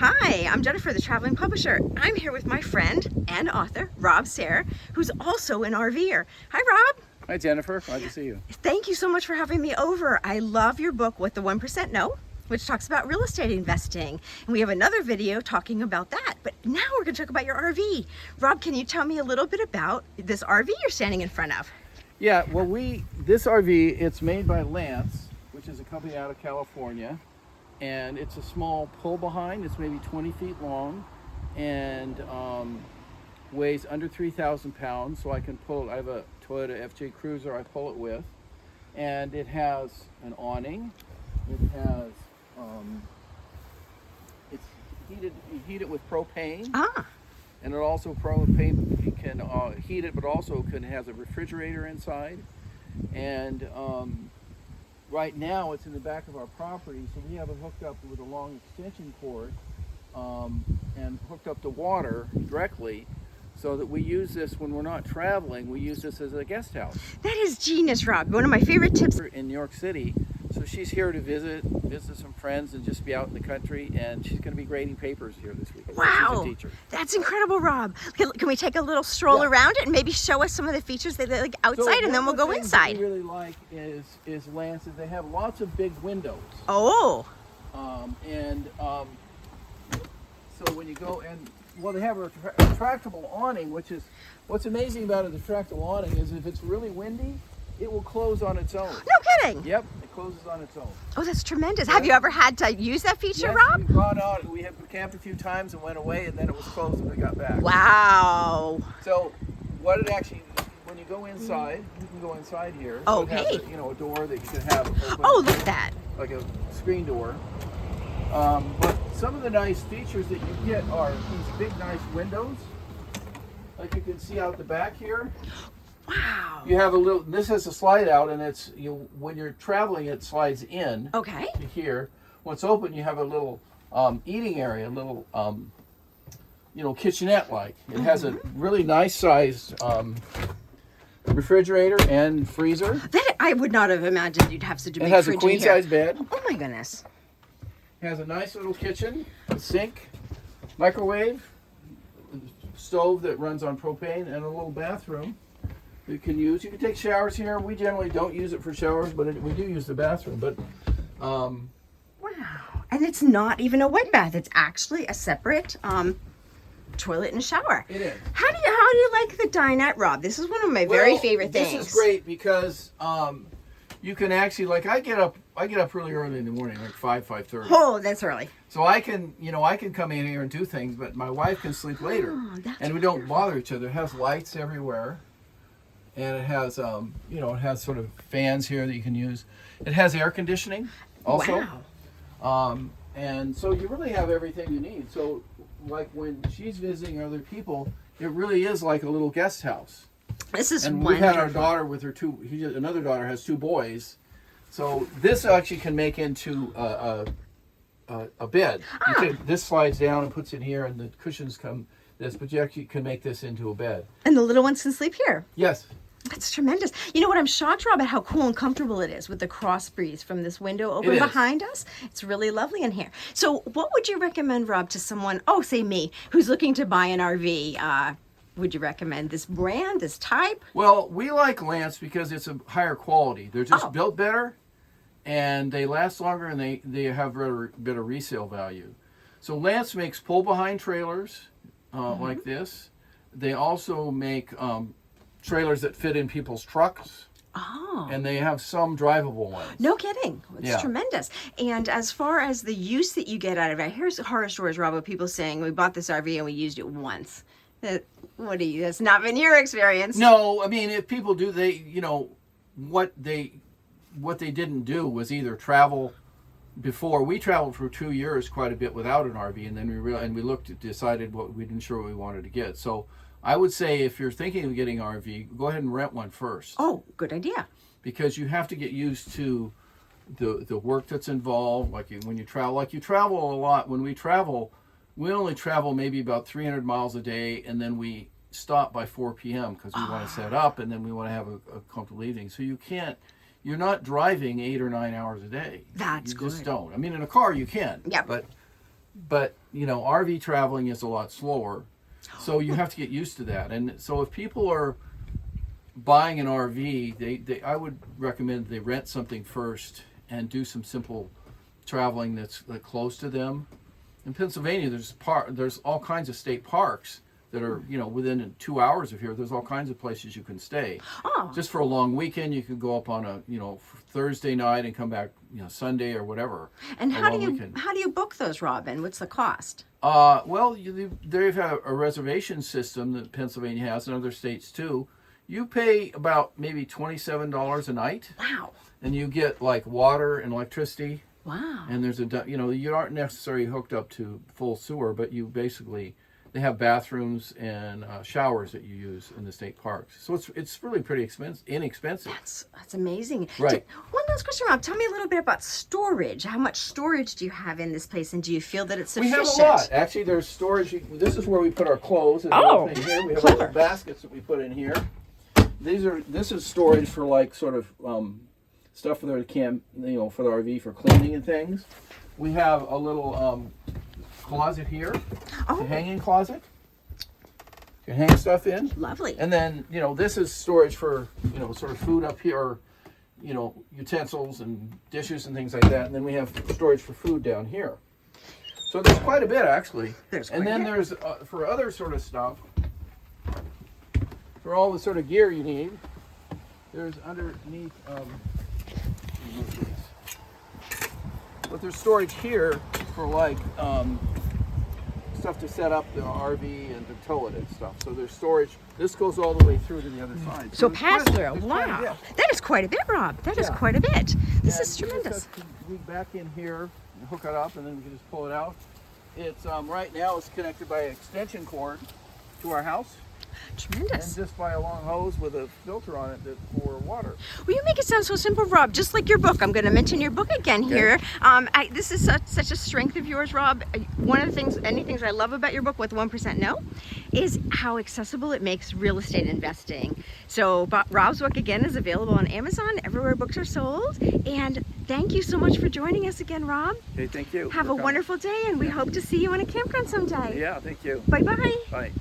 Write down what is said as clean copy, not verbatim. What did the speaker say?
Hi, I'm Jennifer, the traveling publisher. I'm here with my friend and author, Rob Sayre, who's also an RVer. Hi, Rob. Hi, Jennifer. Glad to see you. Thank you so much for having me over. I love your book, What the 1% Know, which talks about real estate investing. And we have another video talking about that. But now we're going to talk about your RV. Rob, can you tell me a little bit about this RV you're standing in front of? Yeah, well, this RV, it's made by Lance, which is a company out of California. And it's a small pull behind. It's maybe 20 feet long and weighs under 3,000 pounds. So I can pull it. I have a Toyota FJ Cruiser I pull it with. And it has an awning. It has, it's heated, you heat it with propane. Ah. And it also propane, you can heat it, but also has a refrigerator inside. And right now it's in the back of our property, so we have it hooked up with a long extension cord and hooked up to water directly, so that we use this when we're not traveling. We use this as a guest house. That is genius, Rob. One of my favorite tips. In New York City, so she's here to visit some friends and just be out in the country, and she's going to be grading papers here this week. Wow, she's a teacher. That's incredible, Rob. Can we take a little stroll around it and maybe show us some of the features they like outside, and then we'll go inside? What I really like is Lance, is they have lots of big windows. Oh. So when you go they have a retractable awning, which is what's amazing about a retractable awning is if it's really windy, it will close on its own. No kidding. Yep, it closes on its own. Oh, that's tremendous. Have you ever had to use that feature, Yes, Rob? we've gone out, we have camped a few times and went away, and then it was closed and we got back. Wow. So what it actually, when you go inside, you can go inside here. So Okay. it has a door that you can have open. Oh, look at that. Like a screen door. But some of the nice features that you get are these big, nice windows. Like you can see out the back here. Wow. You have this has a slide out, and when you're traveling, it slides in. Okay. To here. When it's open, you have a little eating area, a little, kitchenette-like. It has a really nice sized refrigerator and freezer. That I would not have imagined you'd have such a big fridge. It has a in queen here. size bed. Oh my goodness. It has a nice little kitchen, a sink, microwave, stove that runs on propane, and a little bathroom you can use. You can take showers here. We generally don't use it for showers, but we do use the bathroom. But wow. And it's not even a wet bath. It's actually a separate toilet and shower. it is. How do you like the dinette, Rob? This is one of my very favorite things. This is great because you can actually, I get up really early in the morning, like 5:30. Oh, that's early. So I can come in here and do things, but my wife can sleep later, and we don't bother each other. It has lights everywhere, and it has it has sort of fans here that you can use. It has air conditioning also. Wow. And so you really have everything you need. So like when she's visiting other people, it really is like a little guest house. This is and wonderful. We've had our daughter with her another daughter has two boys. So this actually can make into a bed. This slides down and puts it here, and the cushions come but you actually can make this into a bed. And the little ones can sleep here. Yes. That's tremendous. You know what? I'm shocked, Rob, at how cool and comfortable it is with the cross breeze from this window open behind us. It's really lovely in here. So what would you recommend, Rob, to someone, say me, who's looking to buy an RV? Would you recommend this brand, this type? Well, we like Lance because it's a higher quality. They're just built better, and they last longer, and they have better resale value. So Lance makes pull-behind trailers like this. They also make trailers that fit in people's trucks. Oh. And they have some drivable ones. No kidding. It's tremendous. And as far as the use that you get out of it, here's horror stories, Rob, of people saying, we bought this RV and we used it once. That's not been your experience. No, I mean, if people do, what they didn't do was either travel before. We traveled for 2 years quite a bit without an RV, and then we decided what we didn't sure what we wanted to get. So I would say if you're thinking of getting an RV, go ahead and rent one first. Oh, good idea. Because you have to get used to the work that's involved. When you travel, you travel a lot. When we travel, we only travel maybe about 300 miles a day, and then we stop by 4 p.m. because we want to set up, and then we want to have a comfortable evening. So you're not driving 8 or 9 hours a day. That's you good. just don't. I mean, in a car you can. Yeah. But but you know, RV traveling is a lot slower, so you have to get used to that. And so if people are buying an RV, I would recommend they rent something first and do some simple traveling that's close to them. In Pennsylvania, there's all kinds of state parks that are, you know, within 2 hours of here. There's all kinds of places you can stay. Oh. Just for a long weekend, you could go up on a, you know, Thursday night and come back, you know, Sunday or whatever. And how do you book those, Robin? What's the cost? Well, they have a reservation system that Pennsylvania has, and other states too. You pay about maybe $27 a night. Wow. And you get like water and electricity. Wow. And there's you know, you aren't necessarily hooked up to full sewer, but you basically, they have bathrooms and showers that you use in the state parks. So it's really pretty inexpensive. That's amazing. Right. One last question, Rob. Tell me a little bit about storage. How much storage do you have in this place, and do you feel that it's sufficient? We have a lot. Actually, there's storage. This is where we put our clothes. Oh, here. We have clever. little baskets that we put in here. This is storage for like sort of stuff for the camp, you know, for the RV for cleaning and things. We have a little closet here, a hanging closet. You can hang stuff in. Lovely. And then, you know, this is storage for, you know, sort of food up here, you know, utensils and dishes and things like that. And then we have storage for food down here. So there's quite a bit actually. There's for other sort of stuff, for all the sort of gear you need, there's underneath. But there's storage here for like stuff to set up the RV and to tow it and stuff. So there's storage. This goes all the way through to the other side. So pass through. Wow. That is quite a bit, Rob. That is quite a bit. This is tremendous. We back in here, hook it up, and then we can just pull it out. It's right now it's connected by an extension cord to our house. Tremendous. And just by a long hose with a filter on it for water. Well, you make it sound so simple, Rob, just like your book. I'm going to mention your book again here. This is such a strength of yours, Rob. One of the things, things I love about your book, What the 1% Know, is how accessible it makes real estate investing. So Rob's book, again, is available on Amazon, everywhere books are sold. And thank you so much for joining us again, Rob. Okay, thank you. Have a wonderful day, and we hope to see you on a campground someday. Yeah, thank you. Bye-bye. Bye.